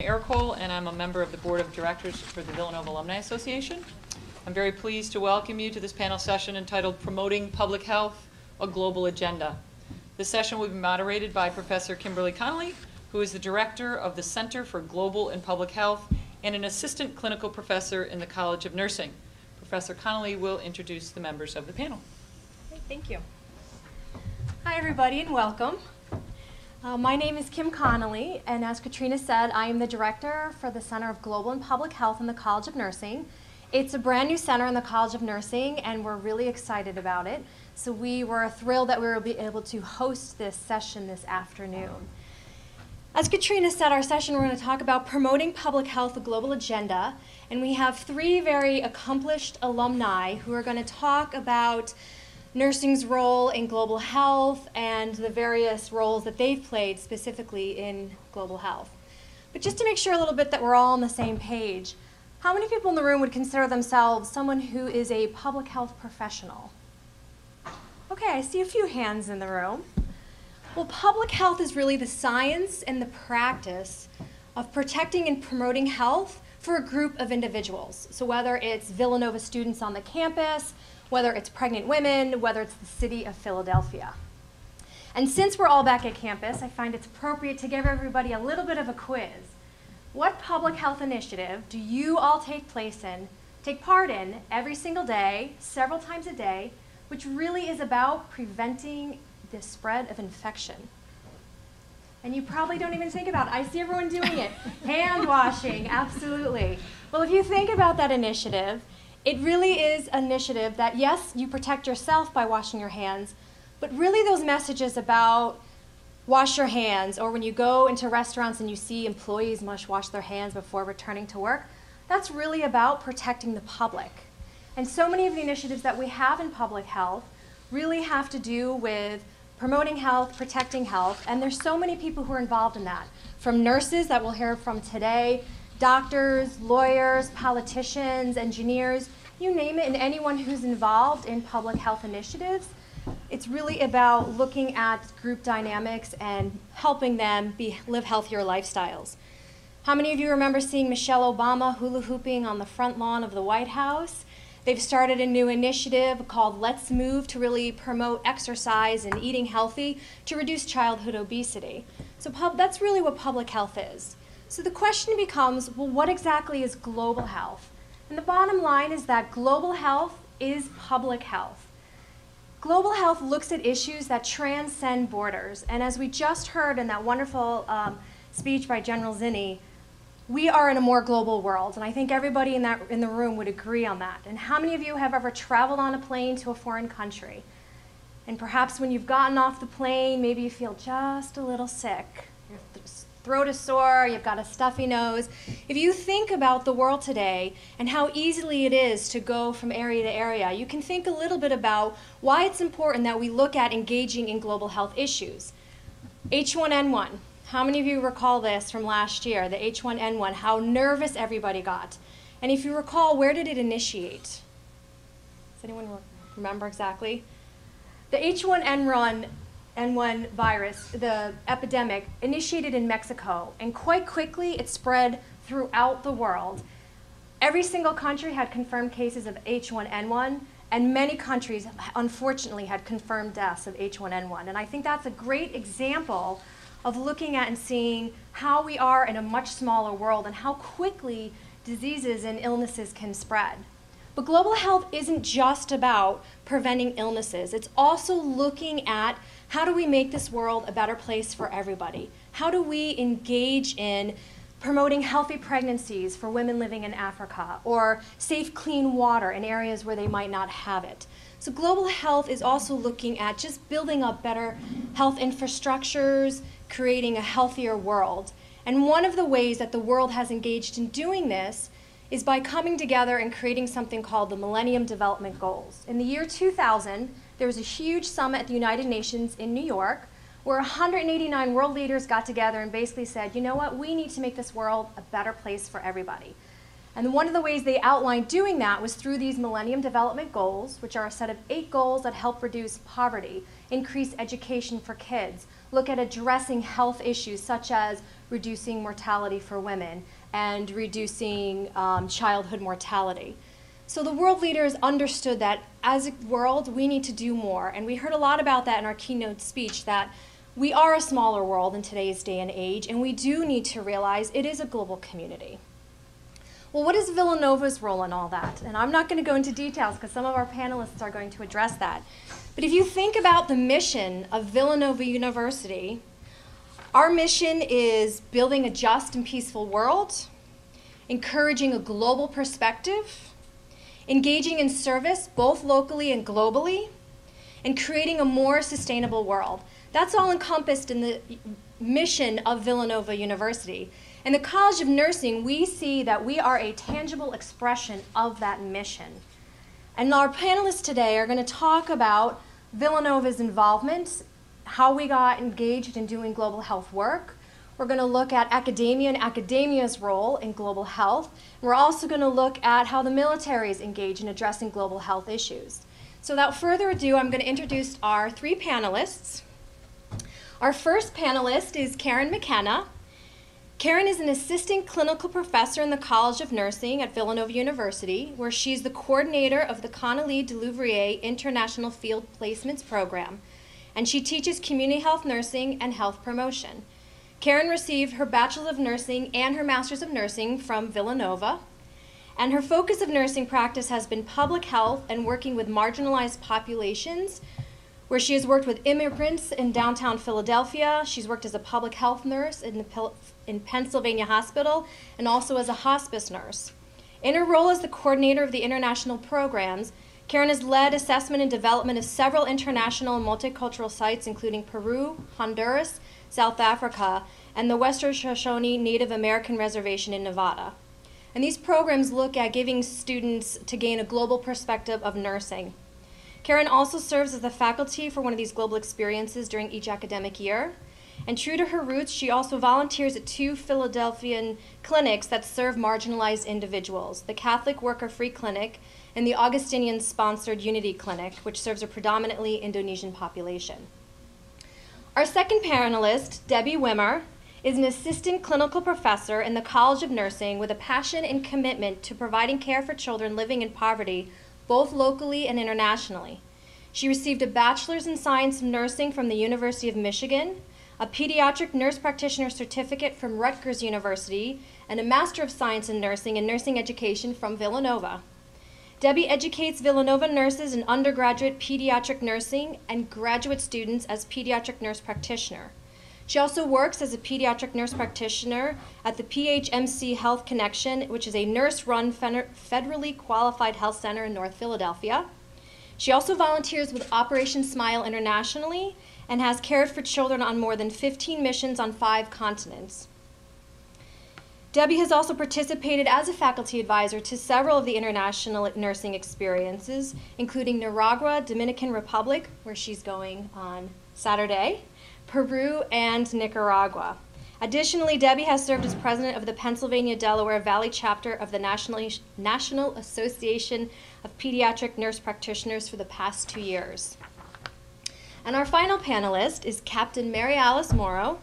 Cole, and I'm a member of the Board of Directors for the Villanova Alumni Association. I'm very pleased to welcome you to this panel session entitled Promoting Public Health, a Global Agenda. This session will be moderated by Professor Kimberly Connolly, who is the Director of the Center for Global and Public Health and an Assistant Clinical Professor in the College of Nursing. Professor Connolly will introduce the members of the panel. Okay, thank you. Hi everybody and welcome. My name is Kim Connolly, and as Katrina said, I am the Director for the Center of Global and Public Health in the College of Nursing. It's a brand new center in the College of Nursing, and we're really excited about it. So we were thrilled that we were able to host this session this afternoon. As Katrina said, our session, we're going to talk about promoting public health, a global agenda, and we have three very accomplished alumni who are going to talk about nursing's role in global health and the various roles that they've played specifically in global health. But just to make sure a little bit that we're all on the same page, how many people in the room would consider themselves someone who is a public health professional? Okay, I see a few hands in the room. Well, public health is really the science and the practice of protecting and promoting health for a group of individuals. So whether it's Villanova students on the campus, whether it's pregnant women, whether it's the city of Philadelphia. And since we're all back at campus, I find it's appropriate to give everybody a little bit of a quiz. What public health initiative do you all take part in every single day, several times a day, which really is about preventing the spread of infection? And you probably don't even think about it. I see everyone doing it. Hand washing, absolutely. Well, if you think about that initiative, it really is an initiative that, yes, you protect yourself by washing your hands, but really those messages about wash your hands, or when you go into restaurants and you see employees must wash their hands before returning to work, that's really about protecting the public. And so many of the initiatives that we have in public health really have to do with promoting health, protecting health, and there's so many people who are involved in that, from nurses that we'll hear from today, doctors, lawyers, politicians, engineers, you name it, and anyone who's involved in public health initiatives. It's really about looking at group dynamics and helping them live healthier lifestyles. How many of you remember seeing Michelle Obama hula hooping on the front lawn of the White House? They've started a new initiative called Let's Move to really promote exercise and eating healthy to reduce childhood obesity. So that's really what public health is. So the question becomes, well, what exactly is global health? And the bottom line is that global health is public health. Global health looks at issues that transcend borders. And as we just heard in that wonderful speech by General Zinni, we are in a more global world. And I think everybody in the room would agree on that. And how many of you have ever traveled on a plane to a foreign country? And perhaps when you've gotten off the plane, maybe you feel just a little sick. Your throat is sore, you've got a stuffy nose. If you think about the world today and how easily it is to go from area to area, you can think a little bit about why it's important that we look at engaging in global health issues. H1N1. How many of you recall this from last year, the H1N1, how nervous everybody got? And if you recall, where did it initiate? Does anyone remember exactly? The H1N1 virus, the epidemic, initiated in Mexico, and quite quickly it spread throughout the world. Every single country had confirmed cases of H1N1, and many countries, unfortunately, had confirmed deaths of H1N1. And I think that's a great example of looking at and seeing how we are in a much smaller world and how quickly diseases and illnesses can spread. But global health isn't just about preventing illnesses. It's also looking at how do we make this world a better place for everybody? How do we engage in promoting healthy pregnancies for women living in Africa, or safe, clean water in areas where they might not have it? So global health is also looking at just building up better health infrastructures, creating a healthier world. And one of the ways that the world has engaged in doing this is by coming together and creating something called the Millennium Development Goals. In the year 2000, there was a huge summit at the United Nations in New York where 189 world leaders got together and basically said, you know what, we need to make this world a better place for everybody. And one of the ways they outlined doing that was through these Millennium Development Goals, which are a set of 8 goals that help reduce poverty, increase education for kids, look at addressing health issues such as reducing mortality for women and reducing childhood mortality. So the world leaders understood that as a world, we need to do more. And we heard a lot about that in our keynote speech, that we are a smaller world in today's day and age, and we do need to realize it is a global community. Well, what is Villanova's role in all that? And I'm not going to go into details because some of our panelists are going to address that. But if you think about the mission of Villanova University, our mission is building a just and peaceful world, encouraging a global perspective, engaging in service both locally and globally, and creating a more sustainable world. That's all encompassed in the mission of Villanova University. In the College of Nursing, we see that we are a tangible expression of that mission. And our panelists today are going to talk about Villanova's involvement, how we got engaged in doing global health work. We're going to look at academia and academia's role in global health. We're also going to look at how the military is engaged in addressing global health issues. So without further ado, I'm going to introduce our three panelists. Our first panelist is Karen McKenna. Karen is an assistant clinical professor in the College of Nursing at Villanova University, where she's the coordinator of the Connolly Delouvrier International Field Placements Program, and she teaches community health nursing and health promotion. Karen received her Bachelor of Nursing and her Master's of Nursing from Villanova, and her focus of nursing practice has been public health and working with marginalized populations, where she has worked with immigrants in downtown Philadelphia. She's worked as a public health nurse in Pennsylvania Hospital and also as a hospice nurse. In her role as the coordinator of the international programs, Karen has led assessment and development of several international and multicultural sites, including Peru, Honduras, South Africa, and the Western Shoshone Native American Reservation in Nevada. And these programs look at giving students to gain a global perspective of nursing. Karen also serves as the faculty for one of these global experiences during each academic year. And true to her roots, she also volunteers at two Philadelphian clinics that serve marginalized individuals, the Catholic Worker Free Clinic and the Augustinian-sponsored Unity Clinic, which serves a predominantly Indonesian population. Our second panelist, Debbie Wimmer, is an assistant clinical professor in the College of Nursing with a passion and commitment to providing care for children living in poverty, both locally and internationally. She received a Bachelor's in Science of Nursing from the University of Michigan, a Pediatric Nurse Practitioner Certificate from Rutgers University, and a Master of Science in Nursing and Nursing Education from Villanova. Debbie educates Villanova nurses in undergraduate pediatric nursing and graduate students as pediatric nurse practitioner. She also works as a pediatric nurse practitioner at the PHMC Health Connection, which is a nurse-run federally qualified health center in North Philadelphia. She also volunteers with Operation Smile internationally and has cared for children on more than 15 missions on 5 continents. Debbie has also participated as a faculty advisor to several of the international nursing experiences, including Nicaragua, Dominican Republic, where she's going on Saturday, Peru, and Nicaragua. Additionally, Debbie has served as president of the Pennsylvania-Delaware Valley chapter of the National Association of Pediatric Nurse Practitioners for the past 2 years. And our final panelist is Captain Mary Alice Morrow.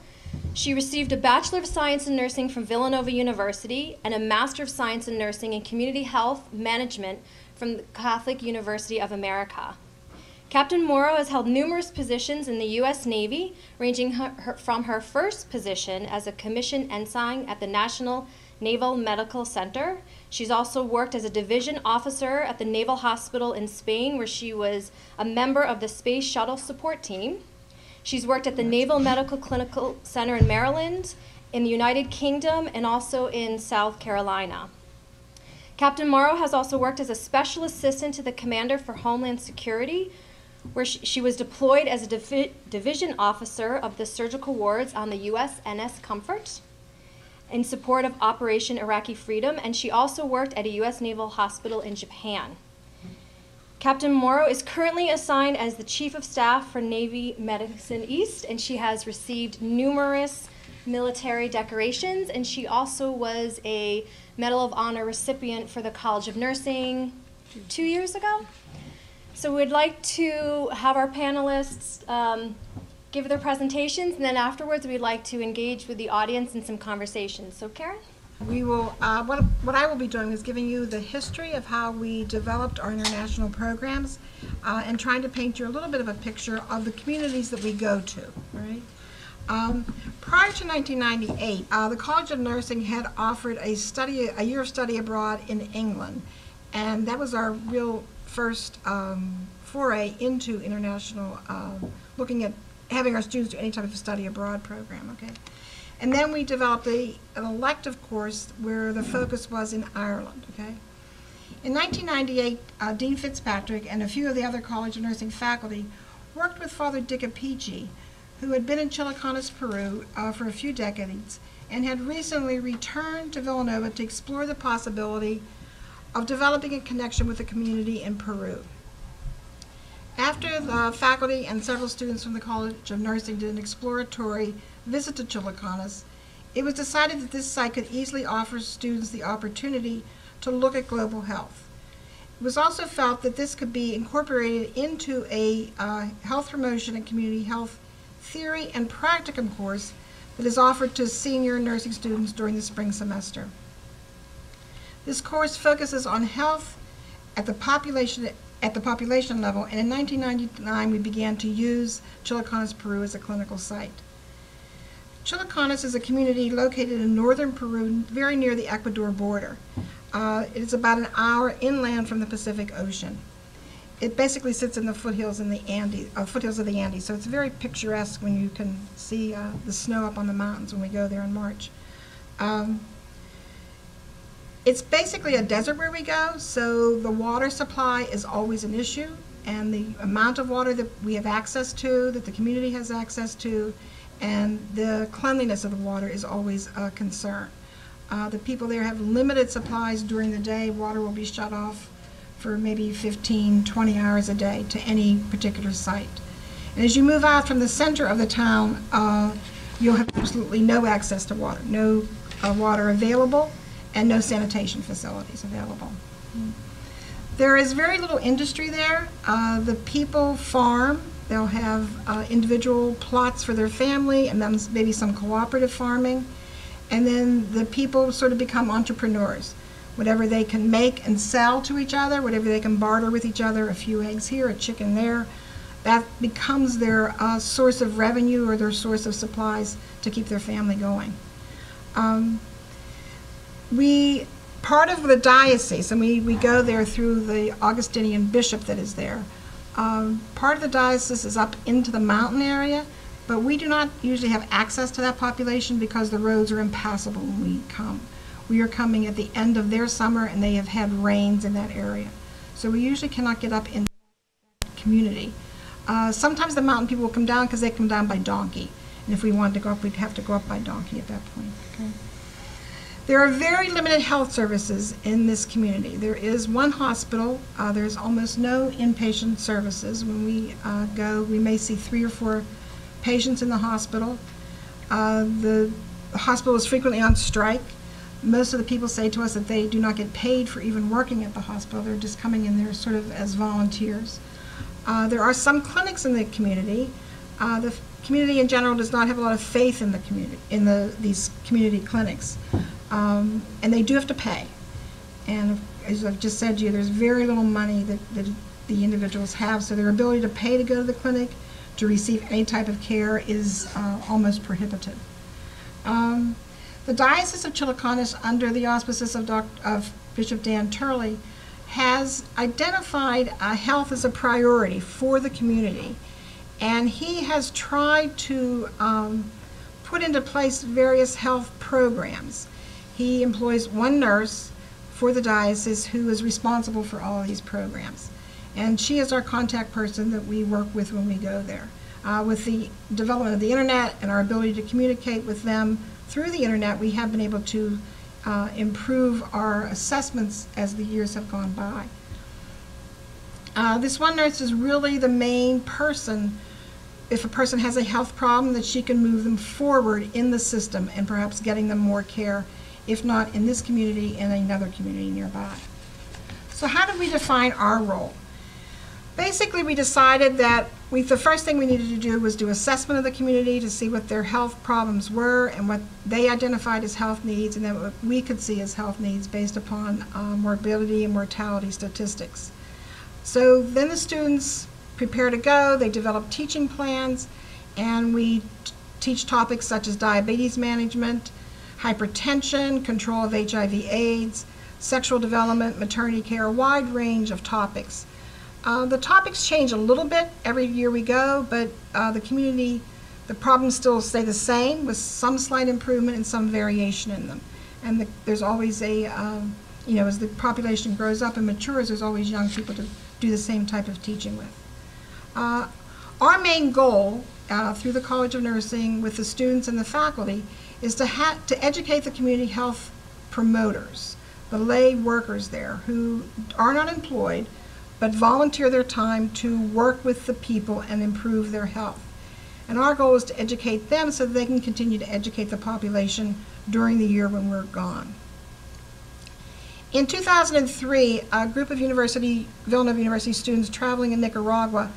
She received a Bachelor of Science in Nursing from Villanova University and a Master of Science in Nursing and Community Health Management from the Catholic University of America. Captain Morrow has held numerous positions in the U.S. Navy, ranging from her first position as a commissioned ensign at the National Naval Medical Center. She's also worked as a division officer at the Naval Hospital in Spain, where she was a member of the Space Shuttle Support Team. She's worked at the Naval Medical Clinical Center in Maryland, in the United Kingdom, and also in South Carolina. Captain Morrow has also worked as a special assistant to the Commander for Homeland Security, where she was deployed as a division officer of the surgical wards on the USNS Comfort in support of Operation Iraqi Freedom, and she also worked at a U.S. Naval hospital in Japan. Captain Morrow is currently assigned as the Chief of Staff for Navy Medicine East, and she has received numerous military decorations, and she also was a Medal of Honor recipient for the College of Nursing 2 years ago. So we'd like to have our panelists give their presentations, and then afterwards we'd like to engage with the audience in some conversations. So Karen? We will, what I will be doing is giving you the history of how we developed our international programs and trying to paint you a little bit of a picture of the communities that we go to, all right? Prior to 1998, the College of Nursing had offered a year of study abroad in England, and that was our real first foray into international, looking at having our students do any type of study abroad program, okay? And then we developed an elective course where the focus was in Ireland, okay? In 1998, Dean Fitzpatrick and a few of the other College of Nursing faculty worked with Father Dick Apici, who had been in Chilicanas, Peru for a few decades and had recently returned to Villanova to explore the possibility of developing a connection with the community in Peru. After the faculty and several students from the College of Nursing did an exploratory visit to Chilicanas, it was decided that this site could easily offer students the opportunity to look at global health. It was also felt that this could be incorporated into a health promotion and community health theory and practicum course that is offered to senior nursing students during the spring semester. This course focuses on health at the population level, and in 1999 we began to use Chilicanas, Peru as a clinical site. Chilicanas is a community located in northern Peru, very near the Ecuador border. It is about an hour inland from the Pacific Ocean. It basically sits in the foothills of the Andes, so it's very picturesque when you can see the snow up on the mountains when we go there in March. It's basically a desert where we go, so the water supply is always an issue, and the amount of water that we have access to, that the community has access to, and the cleanliness of the water is always a concern. The people there have limited supplies during the day. Water will be shut off for maybe 15, 20 hours a day to any particular site. And as you move out from the center of the town, you'll have absolutely no access to water, no water available, and no sanitation facilities available. There is very little industry there. The people farm. They'll have individual plots for their family, and then maybe some cooperative farming. And then the people sort of become entrepreneurs. Whatever they can make and sell to each other, whatever they can barter with each other, a few eggs here, a chicken there, that becomes their source of revenue or their source of supplies to keep their family going. Part of the diocese, and we go there through the Augustinian bishop that is there. Part of the diocese is up into the mountain area, but we do not usually have access to that population because the roads are impassable when we come. We are coming at the end of their summer, and they have had rains in that area. So we usually cannot get up in that community. Sometimes the mountain people will come down because they come down by donkey. And if we wanted to go up, we'd have to go up by donkey at that point. Okay? There are very limited health services in this community. There is one hospital. There's almost no inpatient services. When we go, we may see 3 or 4 patients in the hospital. The hospital is frequently on strike. Most of the people say to us that they do not get paid for even working at the hospital. They're just coming in there sort of as volunteers. There are some clinics in the community. The community in general does not have a lot of faith in the community, in these community clinics. And they do have to pay. And as I've just said to you, there's very little money that the individuals have, so their ability to pay to go to the clinic, to receive any type of care, is almost prohibitive. The Diocese of Chilicanas, under the auspices of Bishop Dan Turley, has identified health as a priority for the community, and he has tried to put into place various health programs. He employs one nurse for the diocese who is responsible for all of these programs, and she is our contact person that we work with when we go there. With the development of the internet and our ability to communicate with them through the internet, we have been able to improve our assessments as the years have gone by. This one nurse is really the main person. If a person has a health problem, that she can move them forward in the system and perhaps getting them more care, if not in this community, in another community nearby. So how did we define our role? Basically, we decided that The first thing we needed to do was do assessment of the community to see what their health problems were and what they identified as health needs, and then what we could see as health needs based upon morbidity and mortality statistics. So then the students prepare to go, they develop teaching plans, and we teach topics such as diabetes management, hypertension, control of HIV/AIDS, sexual development, maternity care, a wide range of topics. The topics change a little bit every year we go, but the problems still stay the same with some slight improvement and some variation in them. And there's always as the population grows up and matures, there's always young people to do the same type of teaching with. Our main goal through the College of Nursing with the students and the faculty is to educate the community health promoters, the lay workers there who are not employed but volunteer their time to work with the people and improve their health. And our goal is to educate them so that they can continue to educate the population during the year when we're gone. In 2003, a group of Villanova University students traveling in Nicaragua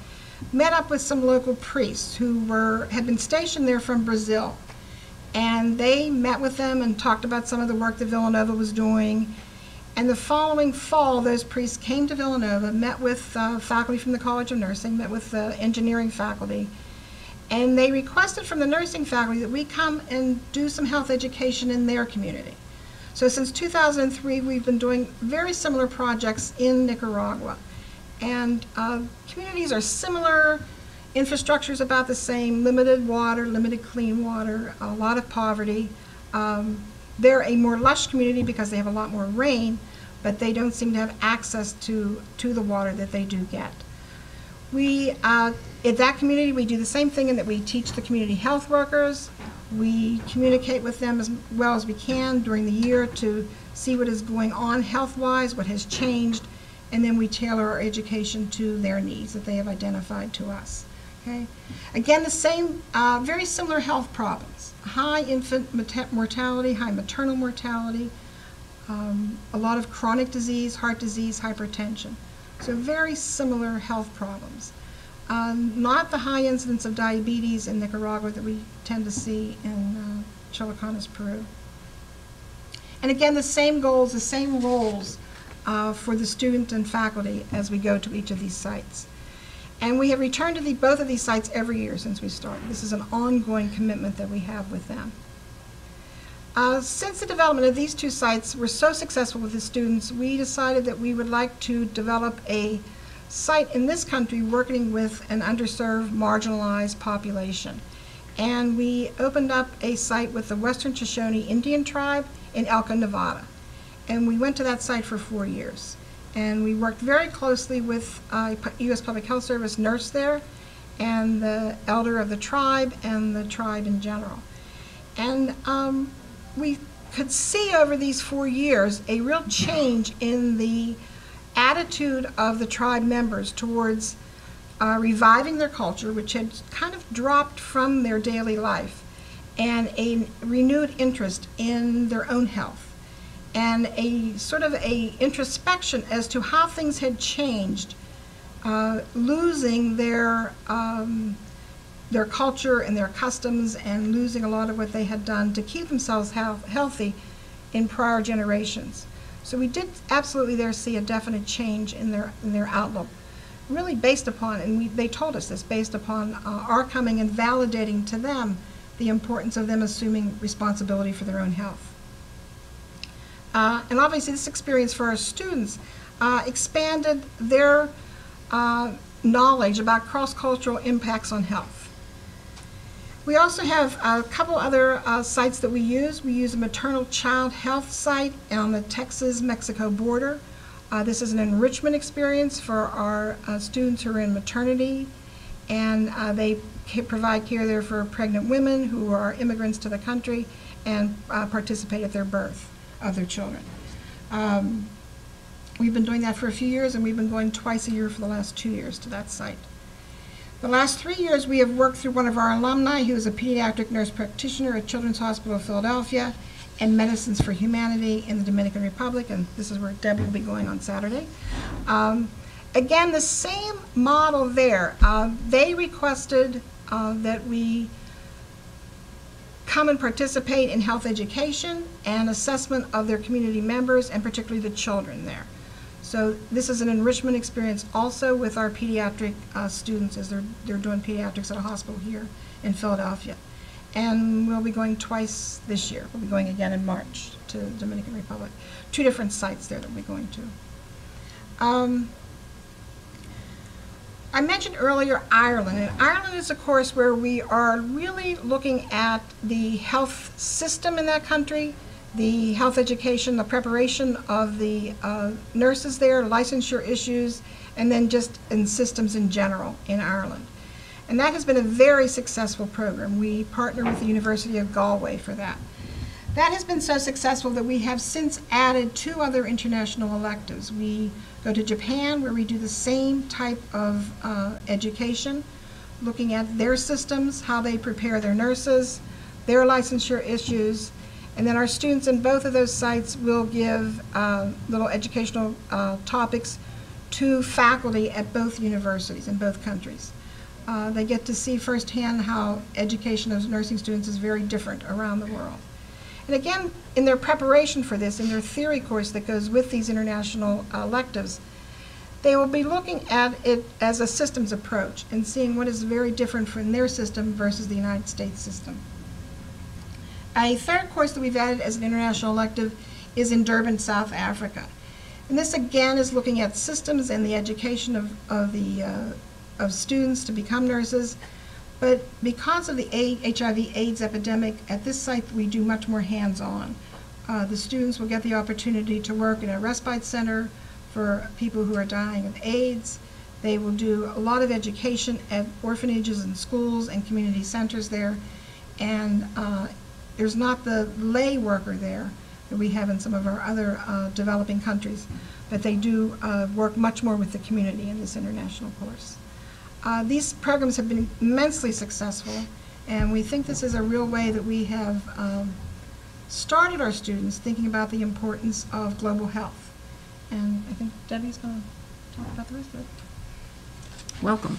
met up with some local priests who had been stationed there from Brazil. And they met with them and talked about some of the work that Villanova was doing. And the following fall, those priests came to Villanova, met with faculty from the College of Nursing, met with the engineering faculty, and they requested from the nursing faculty that we come and do some health education in their community. So since 2003, we've been doing very similar projects in Nicaragua. And communities are similar, infrastructure is about the same, limited water, limited clean water, a lot of poverty. They're a more lush community because they have a lot more rain, but they don't seem to have access to the water that they do get. In that community, we do the same thing in that we teach the community health workers. We communicate with them as well as we can during the year to see what is going on health-wise, what has changed, and then we tailor our education to their needs that they have identified to us. Okay? Again, the same, very similar health problems. High infant mortality, high maternal mortality, a lot of chronic disease, heart disease, hypertension. So very similar health problems. Not the high incidence of diabetes in Nicaragua that we tend to see in Chilcanas, Peru. And again, the same goals, the same roles for the student and faculty as we go to each of these sites. And we have returned to both of these sites every year since we started. This is an ongoing commitment that we have with them. Since the development of these two sites were so successful with the students, we decided that we would like to develop a site in this country working with an underserved, marginalized population. And we opened up a site with the Western Shoshone Indian tribe in Elko, Nevada. And we went to that site for 4 years. And we worked very closely with a U.S. Public Health Service nurse there and the elder of the tribe and the tribe in general. And we could see over these 4 years a real change in the attitude of the tribe members towards reviving their culture, which had kind of dropped from their daily life, and a renewed interest in their own health. And a sort of a introspection as to how things had changed, losing their culture and their customs and losing a lot of what they had done to keep themselves healthy in prior generations. So we did absolutely there see a definite change in their outlook, really based upon, and they told us this, based upon our coming and validating to them the importance of them assuming responsibility for their own health. And obviously this experience for our students expanded their knowledge about cross-cultural impacts on health. We also have a couple other sites that we use. We use a maternal child health site on the Texas-Mexico border. This is an enrichment experience for our students who are in maternity, and they provide care there for pregnant women who are immigrants to the country and participate at their birth of their children. We've been doing that for a few years, and we've been going twice a year for the last 2 years to that site. The last 3 years, we have worked through one of our alumni who is a pediatric nurse practitioner at Children's Hospital of Philadelphia and Medicines for Humanity in the Dominican Republic, and this is where Debbie will be going on Saturday. again, the same model there. They requested that we come and participate in health education and assessment of their community members, and particularly the children there. So this is an enrichment experience also with our pediatric students, as they're doing pediatrics at a hospital here in Philadelphia. And we'll be going twice this year. We'll be going again in March to the Dominican Republic. 2 different sites there that we're going to. I mentioned earlier Ireland, and Ireland is a course where we are really looking at the health system in that country, the health education, the preparation of the nurses there, licensure issues, and then just in systems in general in Ireland. And that has been a very successful program. We partner with the University of Galway for that. That has been so successful that we have since added 2 other international electives. We go to Japan, where we do the same type of education, looking at their systems, how they prepare their nurses, their licensure issues, and then our students in both of those sites will give little educational topics to faculty at both universities in both countries. They get to see firsthand how education of nursing students is very different around the world. And again, in their preparation for this, in their theory course that goes with these international electives, they will be looking at it as a systems approach and seeing what is very different from their system versus the United States system. A third course that we've added as an international elective is in Durban, South Africa. And this again is looking at systems and the education of students to become nurses. But because of the HIV/AIDS epidemic, at this site we do much more hands-on. The students will get the opportunity to work in a respite center for people who are dying of AIDS. They will do a lot of education at orphanages and schools and community centers there. And there's not the lay worker there that we have in some of our other developing countries, but they do work much more with the community in this international course. These programs have been immensely successful, and we think this is a real way that we have started our students thinking about the importance of global health. And I think Debbie's going to talk about the rest of it. Welcome.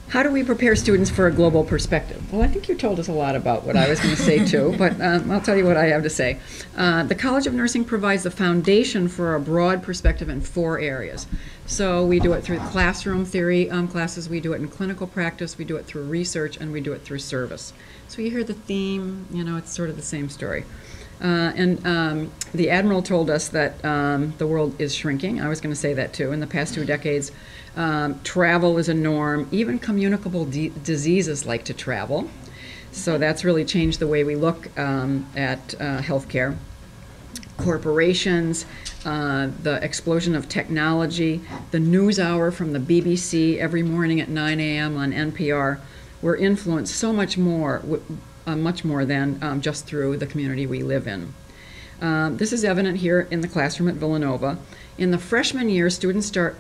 How do we prepare students for a global perspective? Well, I think you told us a lot about what I was going to say too, but I'll tell you what I have to say. The College of Nursing provides the foundation for a broad perspective in 4 areas. So we do it through classroom theory classes, we do it in clinical practice, we do it through research, and we do it through service. So you hear the theme, you know, it's sort of the same story. The Admiral told us that the world is shrinking. I was going to say that too. In the past 2 decades, travel is a norm. Even communicable diseases like to travel. So that's really changed the way we look at healthcare. Corporations, the explosion of technology, the news hour from the BBC every morning at 9 a.m. on NPR, we're influenced so much more than just through the community we live in. This is evident here in the classroom at Villanova. In the freshman year, students start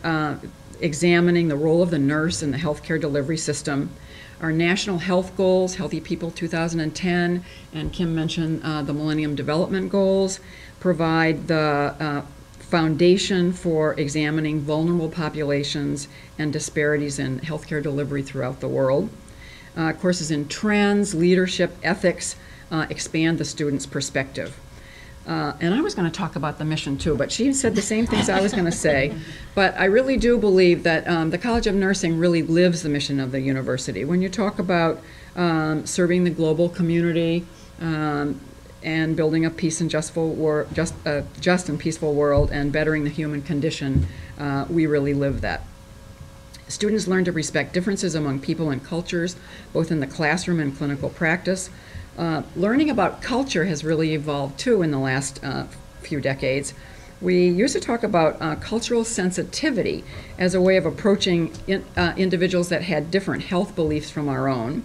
examining the role of the nurse in the healthcare delivery system. Our national health goals, Healthy People 2010, and Kim mentioned the Millennium Development Goals, provide the foundation for examining vulnerable populations and disparities in healthcare delivery throughout the world. Courses in trends, leadership, ethics expand the student's perspective. And I was going to talk about the mission too, but she said the same things I was going to say. But I really do believe that the College of Nursing really lives the mission of the university. When you talk about serving the global community and building a peace and just and peaceful world and bettering the human condition, we really live that. Students learn to respect differences among people and cultures, both in the classroom and clinical practice. Learning about culture has really evolved too in the last few decades. We used to talk about cultural sensitivity as a way of approaching individuals that had different health beliefs from our own.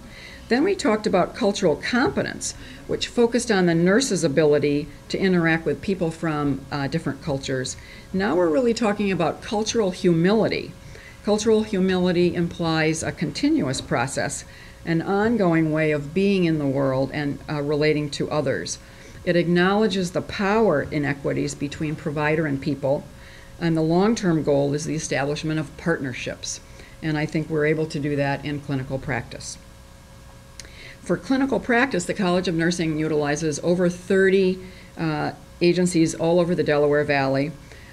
Then we talked about cultural competence, which focused on the nurse's ability to interact with people from different cultures. Now we're really talking about cultural humility. Cultural humility implies a continuous process, an ongoing way of being in the world and relating to others. It acknowledges the power inequities between provider and people, And the long-term goal is the establishment of partnerships. And I think we're able to do that in clinical practice. For clinical practice, the College of Nursing utilizes over 30 agencies all over the Delaware Valley.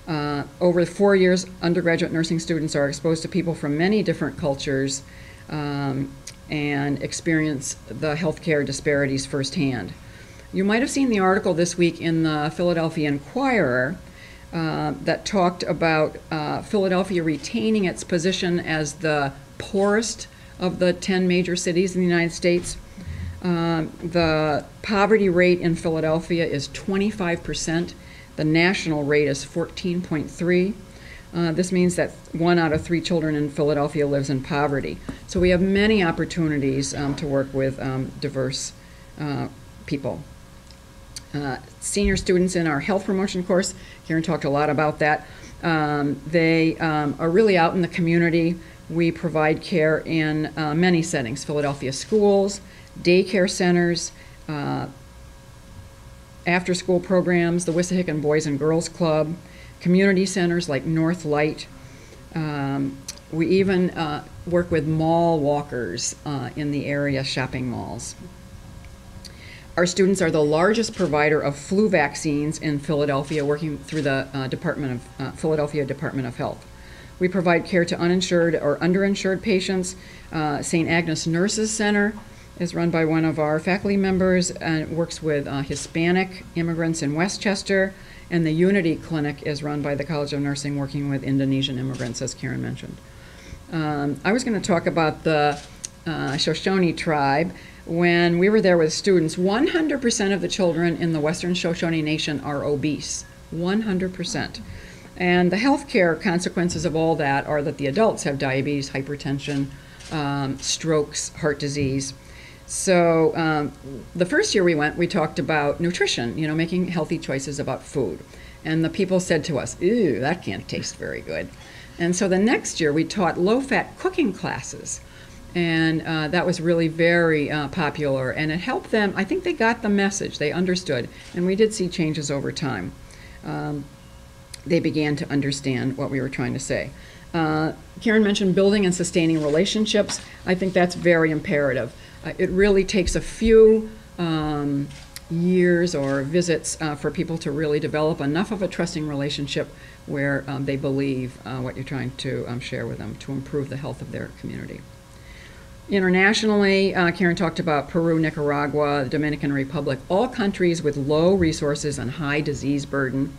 Over 4 years, undergraduate nursing students are exposed to people from many different cultures and experience the healthcare disparities firsthand. You might have seen the article this week in the Philadelphia Inquirer that talked about Philadelphia retaining its position as the poorest of the 10 major cities in the United States. The poverty rate in Philadelphia is 25%. The national rate is 14.3. This means that 1 out of 3 children in Philadelphia lives in poverty. So we have many opportunities to work with diverse people. Senior students in our health promotion course, Karen talked a lot about that. They are really out in the community. We provide care in many settings: Philadelphia schools, daycare centers, after-school programs, the Wissahickon Boys and Girls Club, community centers like North Light. We even work with mall walkers in the area, shopping malls. Our students are the largest provider of flu vaccines in Philadelphia, working through the Philadelphia Department of Health. We provide care to uninsured or underinsured patients. St. Agnes Nurses Center is run by one of our faculty members and works with Hispanic immigrants in Westchester. And the Unity Clinic is run by the College of Nursing, working with Indonesian immigrants, as Karen mentioned. I was going to talk about the Shoshone tribe. When we were there with students, 100% of the children in the Western Shoshone Nation are obese, 100%. And the healthcare consequences of all that are that the adults have diabetes, hypertension, strokes, heart disease. So the first year we went, we talked about nutrition, making healthy choices about food. And the people said to us, ew, that can't taste very good. And so the next year we taught low-fat cooking classes. And that was really very popular, and it helped them. I think they got the message, they understood, and we did see changes over time. They began to understand what we were trying to say. Karen mentioned building and sustaining relationships. I think that's very imperative. It really takes a few years or visits for people to really develop enough of a trusting relationship where they believe what you're trying to share with them to improve the health of their community. Internationally, Karen talked about Peru, Nicaragua, the Dominican Republic, all countries with low resources and high disease burden.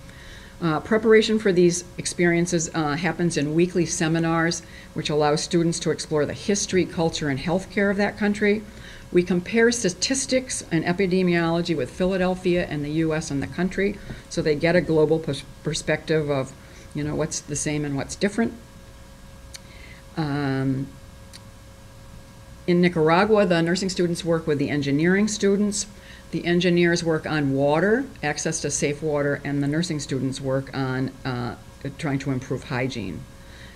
Preparation for these experiences happens in weekly seminars, which allow students to explore the history, culture, and healthcare of that country. We compare statistics and epidemiology with Philadelphia and the U.S. and the country, so they get a global perspective of, what's the same and what's different. In Nicaragua, the nursing students work with the engineering students. The engineers work on water, access to safe water, and the nursing students work on trying to improve hygiene.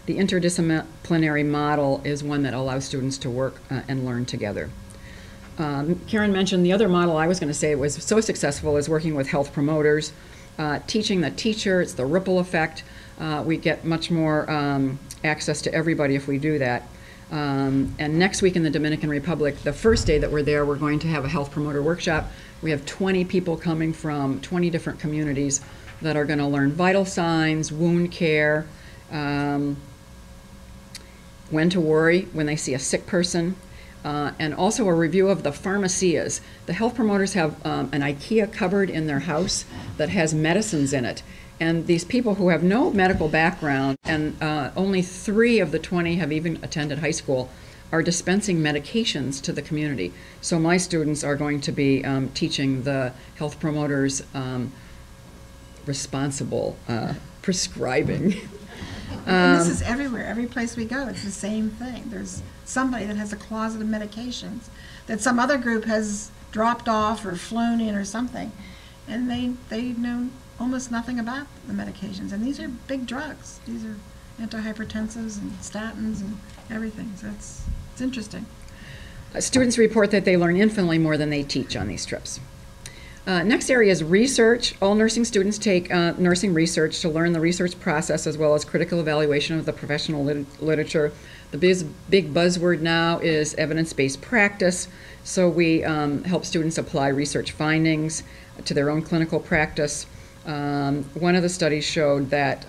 The interdisciplinary model is one that allows students to work and learn together. Karen mentioned the other model I was going to say was so successful is working with health promoters, teaching the teacher. It's the ripple effect. We get much more access to everybody if we do that. And next week in the Dominican Republic, the first day that we're there, we're going to have a health promoter workshop. We have 20 people coming from 20 different communities that are going to learn vital signs, wound care, when to worry when they see a sick person, and also a review of the pharmacias. The health promoters have an IKEA cupboard in their house that has medicines in it. And these people who have no medical background, and only 3 of the 20 have even attended high school, are dispensing medications to the community. So my students are going to be teaching the health promoters responsible prescribing. And this is everywhere, every place we go, it's the same thing. There's somebody that has a closet of medications that some other group has dropped off or flown in or something, and they know almost nothing about the medications. And these are big drugs. These are antihypertensives and statins and everything. So it's interesting. Students report that they learn infinitely more than they teach on these trips. Next area is research. All nursing students take nursing research to learn the research process as well as critical evaluation of the professional literature. The big buzzword now is evidence-based practice. So we help students apply research findings to their own clinical practice. One of the studies showed that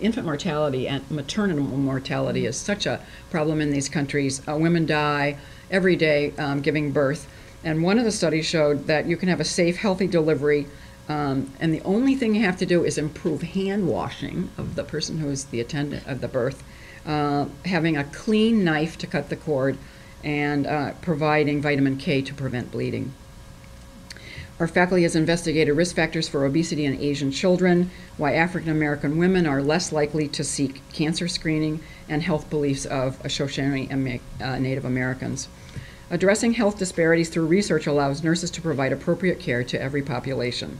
infant mortality and maternal mortality is such a problem in these countries. Women die every day giving birth. And one of the studies showed that you can have a safe, healthy delivery, and the only thing you have to do is improve hand washing of the person who is the attendant of the birth, having a clean knife to cut the cord, and providing vitamin K to prevent bleeding. Our faculty has investigated risk factors for obesity in Asian children, why African American women are less likely to seek cancer screening, and health beliefs of Shoshone Native Americans. Addressing health disparities through research allows nurses to provide appropriate care to every population.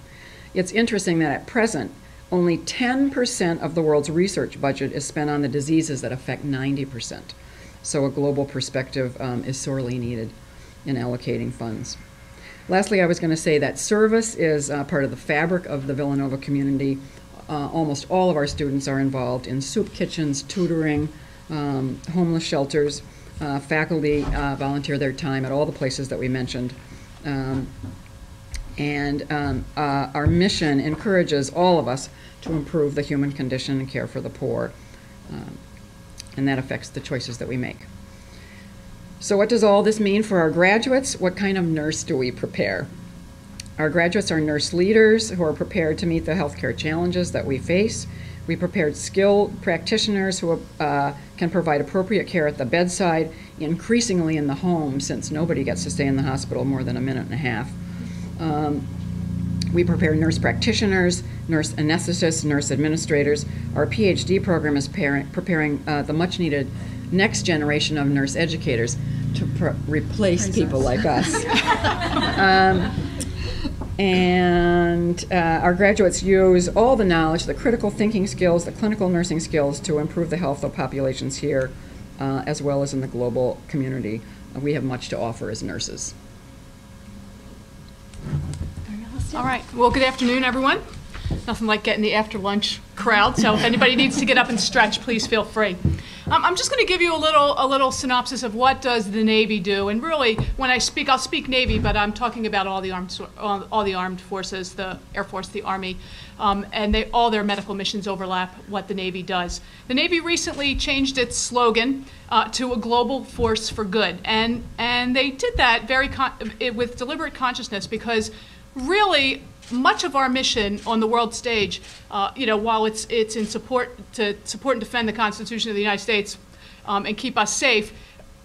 It's interesting that at present, only 10% of the world's research budget is spent on the diseases that affect 90%. So a global perspective is sorely needed in allocating funds. Lastly, I was going to say that service is part of the fabric of the Villanova community. Almost all of our students are involved in soup kitchens, tutoring, homeless shelters. Faculty volunteer their time at all the places that we mentioned. Our mission encourages all of us to improve the human condition and care for the poor. And that affects the choices that we make. So what does all this mean for our graduates? What kind of nurse do we prepare? Our graduates are nurse leaders who are prepared to meet the healthcare challenges that we face. We prepared skilled practitioners who can provide appropriate care at the bedside, increasingly in the home, since nobody gets to stay in the hospital more than a minute and a half. We prepare nurse practitioners, nurse anesthetists, nurse administrators. Our PhD program is preparing the much-needed next generation of nurse educators to replace people like us. Our graduates use all the knowledge, the critical thinking skills, the clinical nursing skills to improve the health of populations here, as well as in the global community. We have much to offer as nurses. All right. Well, good afternoon, everyone. Nothing like getting the after lunch crowd, so if anybody needs to get up and stretch, please feel free. I'm just going to give you a little synopsis of what does the Navy do, and really, when I speak, I'll speak Navy, but I'm talking about all the armed forces, the Air Force, the Army, and all their medical missions overlap what the Navy does. The Navy recently changed its slogan to a global force for good, and they did that with deliberate consciousness, because really, much of our mission on the world stage, while it's in support and defend the Constitution of the United States and keep us safe,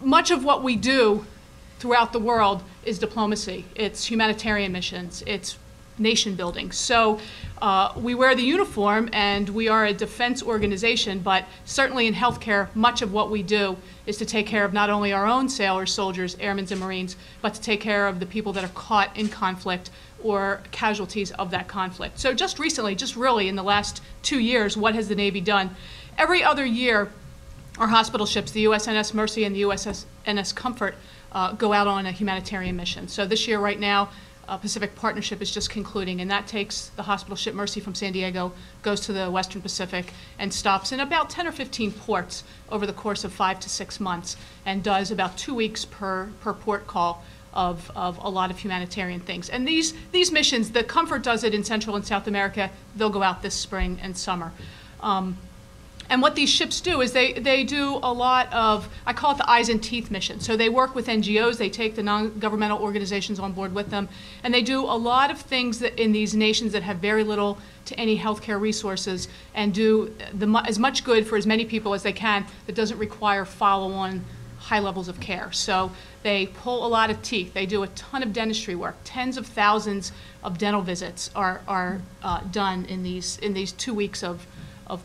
much of what we do throughout the world is diplomacy. It's humanitarian missions. It's nation building. So we wear the uniform and we are a defense organization, but certainly in healthcare, much of what we do is to take care of not only our own sailors, soldiers, airmen, and Marines, but to take care of the people that are caught in conflict or casualties of that conflict. So just recently, just really in the last 2 years, what has the Navy done? Every other year, our hospital ships, the USNS Mercy and the USNS Comfort, go out on a humanitarian mission. So this year, right now, Pacific Partnership is just concluding, and that takes the hospital ship Mercy from San Diego, goes to the Western Pacific, and stops in about 10 or 15 ports over the course of 5 to 6 months, and does about 2 weeks per port call of a lot of humanitarian things. And these missions, the Comfort does it in Central and South America. They'll go out this spring and summer. And what these ships do is they do a lot of, I call it the eyes and teeth mission. So they work with NGOs, they take the non-governmental organizations on board with them, and they do a lot of things that in these nations that have very little to any healthcare resources, and do as much good for as many people as they can that doesn't require follow-on high levels of care. So they pull a lot of teeth. They do a ton of dentistry work. Tens of thousands of dental visits are done in these 2 weeks of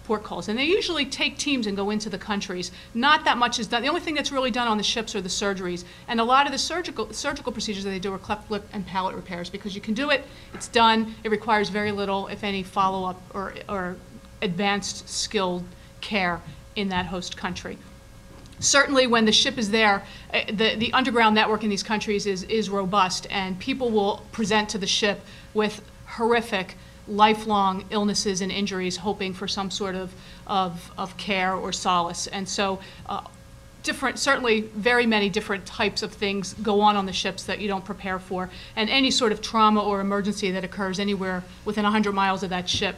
port calls. And they usually take teams and go into the countries. Not that much is done. The only thing that's really done on the ships are the surgeries. And a lot of the surgical procedures that they do are cleft lip and palate repairs, because you can do it, it's done, it requires very little, if any, follow-up or advanced skilled care in that host country. Certainly when the ship is there, the underground network in these countries is robust, and people will present to the ship with horrific, lifelong illnesses and injuries, hoping for some sort of care or solace. And so certainly very many different types of things go on the ships that you don't prepare for. And any sort of trauma or emergency that occurs anywhere within 100 miles of that ship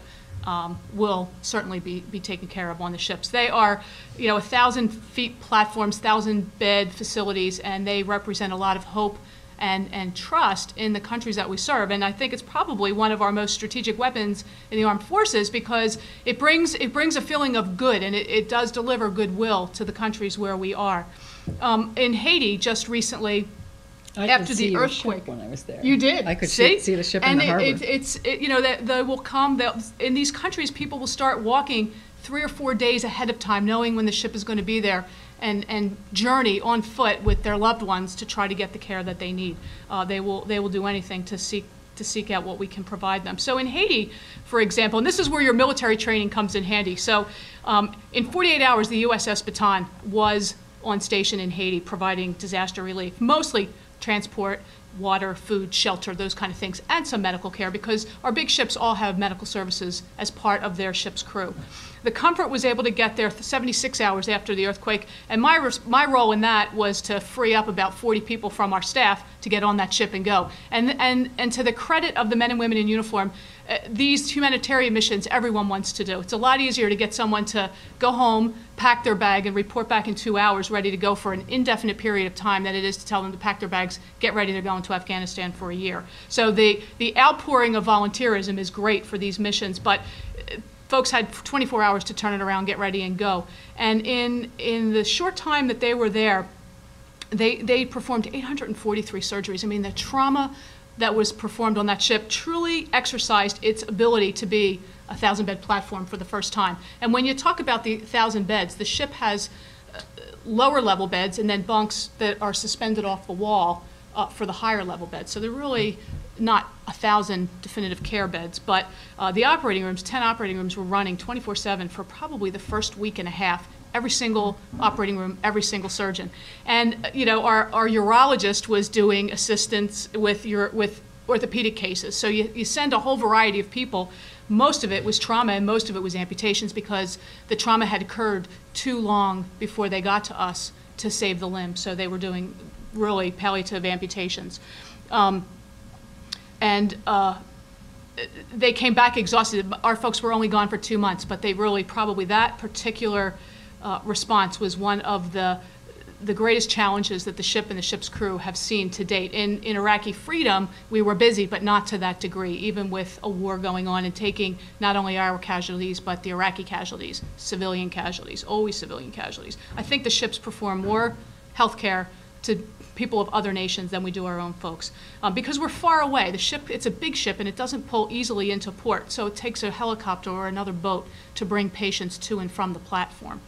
will certainly be taken care of on the ships. They are, 1,000-feet platforms, 1,000-bed facilities, and they represent a lot of hope and trust in the countries that we serve. And I think it's probably one of our most strategic weapons in the armed forces, because it brings a feeling of good, and it does deliver goodwill to the countries where we are. In Haiti, just recently, after the earthquake, when I was there. You did. I could see the ship and in the harbor. They will come. In these countries, people will start walking 3 or 4 days ahead of time, knowing when the ship is going to be there, and journey on foot with their loved ones to try to get the care that they need. They will do anything to seek out what we can provide them. So in Haiti, for example, and this is where your military training comes in handy. So in 48 hours, the USS Bataan was on station in Haiti providing disaster relief, mostly transport, water, food, shelter, those kind of things, and some medical care, because our big ships all have medical services as part of their ship's crew. The Comfort was able to get there 76 hours after the earthquake, and my role in that was to free up about 40 people from our staff to get on that ship and go. And to the credit of the men and women in uniform, these humanitarian missions everyone wants to do. It's a lot easier to get someone to go home, pack their bag, and report back in 2 hours ready to go for an indefinite period of time than it is to tell them to pack their bags, get ready, they're going to Afghanistan for a year. So the outpouring of volunteerism is great for these missions, but folks had 24 hours to turn it around, get ready, and go. And in the short time that they were there, they performed 843 surgeries. I mean, the trauma that was performed on that ship truly exercised its ability to be a 1,000-bed platform for the first time. And when you talk about the 1,000 beds, the ship has lower level beds and then bunks that are suspended off the wall for the higher level beds. So they're really not 1,000 definitive care beds, but the operating rooms, 10 operating rooms were running 24/7 for probably the first week and a half. Every single operating room, every single surgeon. And our urologist was doing assistance with orthopedic cases. So you send a whole variety of people. Most of it was trauma and most of it was amputations, because the trauma had occurred too long before they got to us to save the limb. So they were doing really palliative amputations. They came back exhausted. Our folks were only gone for 2 months, but they really probably, that particular response was one of the greatest challenges that the ship and the ship's crew have seen to date. In Iraqi freedom, we were busy, but not to that degree, even with a war going on and taking not only our casualties, but the Iraqi casualties, civilian casualties, always civilian casualties. I think the ships perform more health care to people of other nations than we do our own folks. Because we're far away. The ship, it's a big ship, and it doesn't pull easily into port, so it takes a helicopter or another boat to bring patients to and from the platform.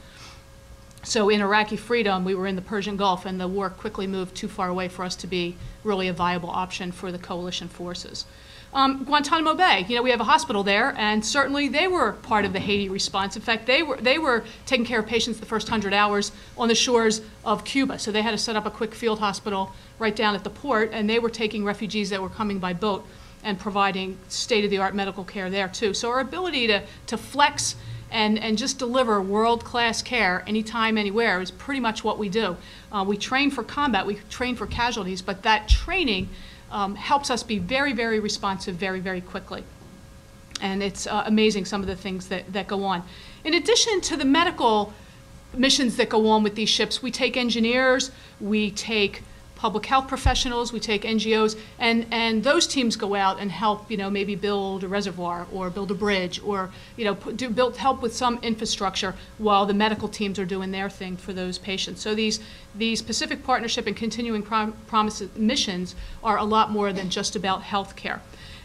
So in Iraqi freedom, we were in the Persian Gulf, and the war quickly moved too far away for us to be really a viable option for the coalition forces. Guantanamo Bay, we have a hospital there, and certainly they were part of the Haiti response. In fact, they were taking care of patients the first 100 hours on the shores of Cuba. So they had to set up a quick field hospital right down at the port, and they were taking refugees that were coming by boat and providing state-of-the-art medical care there too. So our ability to flex and just deliver world-class care anytime, anywhere is pretty much what we do. We train for combat, we train for casualties, but that training helps us be very, very responsive very, very quickly. And it's amazing some of the things that go on. In addition to the medical missions that go on with these ships, we take engineers, we take public health professionals, we take NGOs, and those teams go out and help, maybe build a reservoir or build a bridge or, help with some infrastructure while the medical teams are doing their thing for those patients. So these Pacific Partnership and Continuing Promise missions are a lot more than just about health care.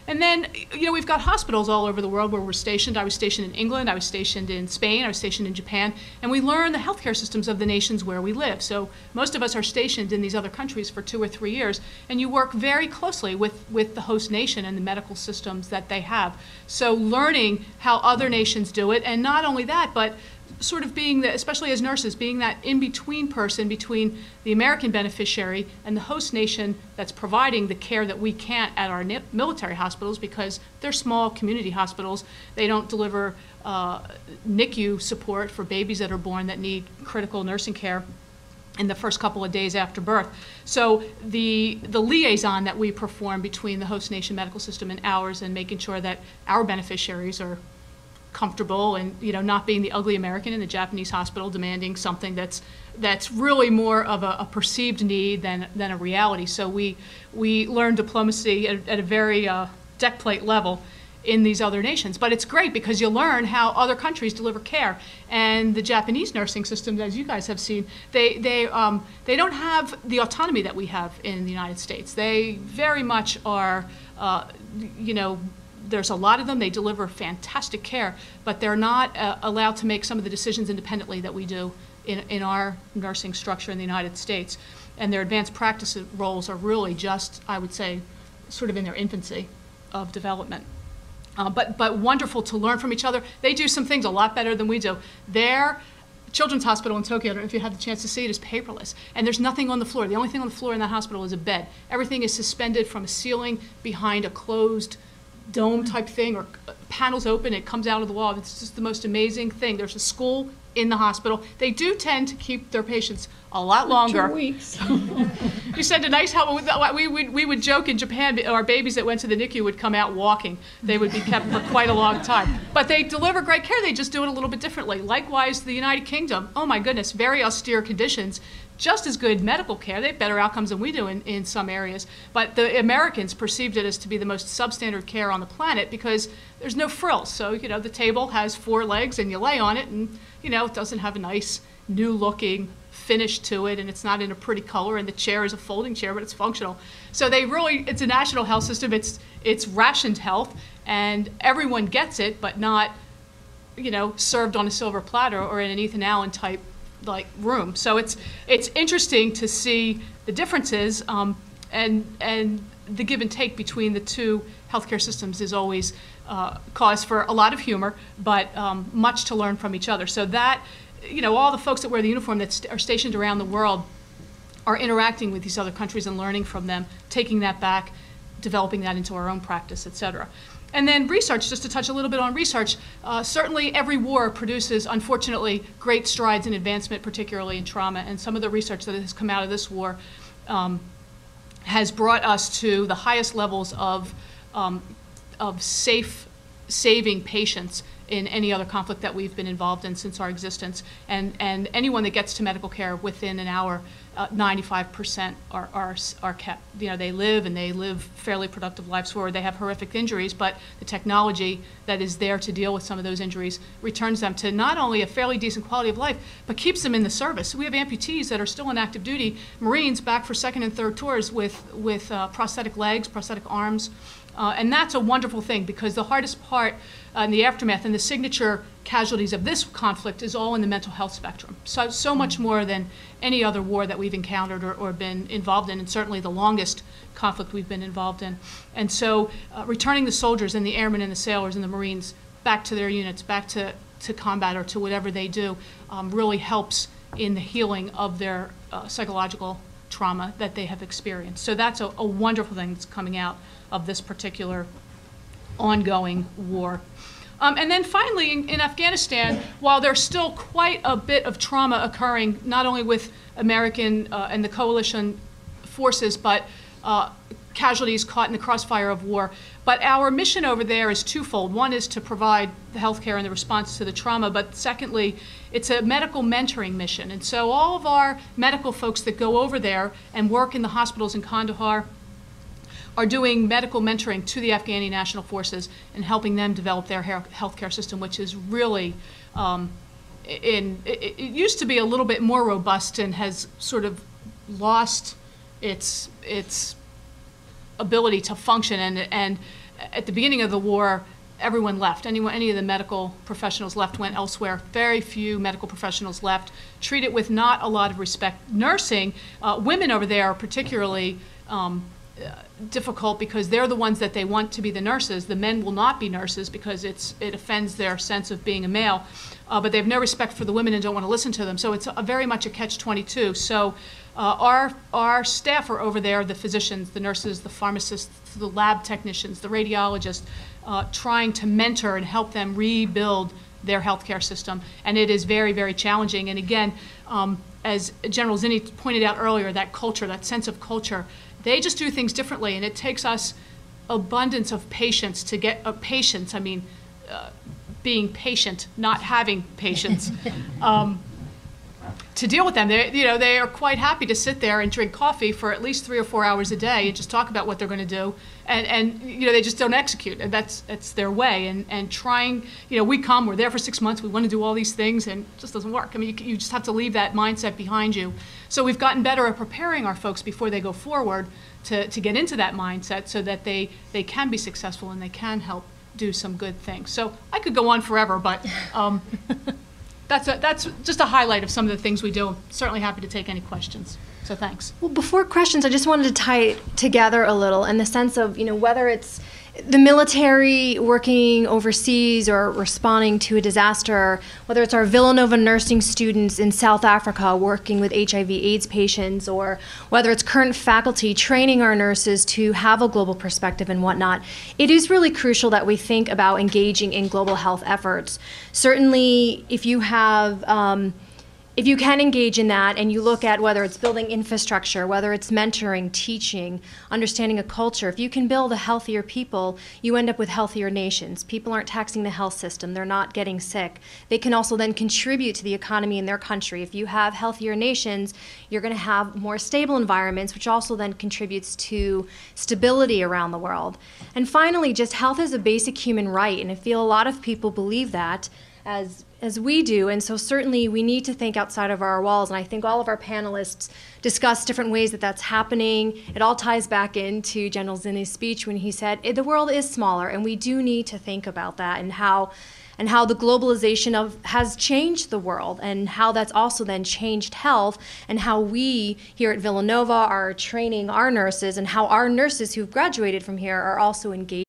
And then, we've got hospitals all over the world where we're stationed. I was stationed in England, I was stationed in Spain, I was stationed in Japan, and we learn the healthcare systems of the nations where we live. So most of us are stationed in these other countries for 2 or 3 years, and you work very closely with the host nation and the medical systems that they have. So learning how other nations do it, and not only that, but sort of being the, especially as nurses, being that in-between person between the American beneficiary and the host nation that's providing the care that we can't at our military hospitals, because they're small community hospitals. They don't deliver NICU support for babies that are born that need critical nursing care in the first couple of days after birth. So the liaison that we perform between the host nation medical system and ours, and making sure that our beneficiaries are comfortable and, you know, not being the ugly American in the Japanese hospital demanding something that's really more of a perceived need than a reality. So we learn diplomacy at a very deck plate level in these other nations. But it's great because you learn how other countries deliver care. And the Japanese nursing systems, as you guys have seen, they don't have the autonomy that we have in the United States. They very much are, you know, there's a lot of them. They deliver fantastic care, but they're not allowed to make some of the decisions independently that we do in our nursing structure in the United States. And their advanced practice roles are really just, I would say, sort of in their infancy of development. But wonderful to learn from each other. They do some things a lot better than we do. Their children's hospital in Tokyo, I don't know if you had the chance to see it, is paperless. And there's nothing on the floor. The only thing on the floor in that hospital is a bed. Everything is suspended from a ceiling behind a closed dome type thing, or panels open, it comes out of the wall. It's just the most amazing thing. There's a school in the hospital. They do tend to keep their patients a lot longer. 2 weeks. You said a nice help. We would joke in Japan, our babies that went to the NICU would come out walking. They would be kept for quite a long time. But they deliver great care. They just do it a little bit differently. Likewise, the United Kingdom, oh my goodness, very austere conditions. Just as good medical care. They have better outcomes than we do in some areas. But the Americans perceived it as to be the most substandard care on the planet because there's no frills. So, you know, the table has 4 legs and you lay on it, and, you know, it doesn't have a nice new looking finish to it, and it's not in a pretty color, and the chair is a folding chair, but it's functional. So they really, it's a national health system. It's rationed health, and everyone gets it, but not, you know, served on a silver platter or in an Ethan Allen type like room. So it's interesting to see the differences, and the give and take between the two healthcare systems is always cause for a lot of humor, but much to learn from each other. So that, you know, all the folks that wear the uniform that are stationed around the world are interacting with these other countries and learning from them, taking that back, developing that into our own practice, et cetera. And then research, just to touch a little bit on research, certainly every war produces, unfortunately, great strides in advancement, particularly in trauma. And some of the research that has come out of this war has brought us to the highest levels of safe saving patients in any other conflict that we've been involved in since our existence. And anyone that gets to medical care within an hour, 95% are kept. You know, they live fairly productive lives forward. They have horrific injuries, but the technology that is there to deal with some of those injuries returns them to not only a fairly decent quality of life, but keeps them in the service. We have amputees that are still in active duty, Marines back for second and third tours with prosthetic legs, prosthetic arms. And that's a wonderful thing, because the hardest part in the aftermath and the signature casualties of this conflict is all in the mental health spectrum. So much more than any other war that we've encountered or been involved in, and certainly the longest conflict we've been involved in. And so returning the soldiers and the airmen and the sailors and the Marines back to their units, back to combat or to whatever they do, really helps in the healing of their psychological trauma that they have experienced. So that's a wonderful thing that's coming out of this particular ongoing war. And then finally, in Afghanistan, while there's still quite a bit of trauma occurring, not only with American and the coalition forces, but casualties caught in the crossfire of war. But our mission over there is twofold. One is to provide the health care and the response to the trauma, but secondly, it's a medical mentoring mission. And so all of our medical folks that go over there and work in the hospitals in Kandahar are doing medical mentoring to the Afghani National Forces and helping them develop their healthcare system, which is really, it used to be a little bit more robust and has sort of lost its ability to function. And at the beginning of the war, everyone left. Any of the medical professionals left, went elsewhere. Very few medical professionals left, treated with not a lot of respect. Nursing, women over there are particularly difficult because they're the ones that they want to be the nurses. The men will not be nurses because it offends their sense of being a male. but they have no respect for the women and don't want to listen to them. So it's very much a catch-22. So our staff are over there, the physicians, the nurses, the pharmacists, the lab technicians, the radiologists, trying to mentor and help them rebuild their healthcare system. And it is very, very challenging. And again, as General Zinni pointed out earlier, that culture, that sense of culture, they just do things differently. And it takes us abundance of patience to get patience. I mean, being patient, not having patience, to deal with them. They are quite happy to sit there and drink coffee for at least 3 or 4 hours a day and just talk about what they're going to do, and they just don't execute, and that's their way. And trying, we're there for 6 months, we want to do all these things, and it just doesn't work. I mean, you just have to leave that mindset behind you. So we've gotten better at preparing our folks before they go forward to get into that mindset, so that they can be successful and they can help do some good things. So I could go on forever, but that's just a highlight of some of the things we do. I'm certainly happy to take any questions. So thanks. Well, before questions, I just wanted to tie it together a little in the sense of, whether it's the military working overseas or responding to a disaster, whether it's our Villanova nursing students in South Africa working with HIV/AIDS patients, or whether it's current faculty training our nurses to have a global perspective and whatnot, it is really crucial that we think about engaging in global health efforts. Certainly, if you can engage in that and you look at whether it's building infrastructure, whether it's mentoring, teaching, understanding a culture, if you can build a healthier people, you end up with healthier nations. People aren't taxing the health system. They're not getting sick. They can also then contribute to the economy in their country. If you have healthier nations, you're going to have more stable environments, which also then contributes to stability around the world. And finally, just health is a basic human right, and I feel a lot of people believe that, as we do, and so certainly we need to think outside of our walls, and I think all of our panelists discuss different ways that that's happening. It all ties back into General Zinni's speech when he said the world is smaller, and we do need to think about that and how the globalization has changed the world, and how that's also then changed health, and how we here at Villanova are training our nurses, and how our nurses who've graduated from here are also engaged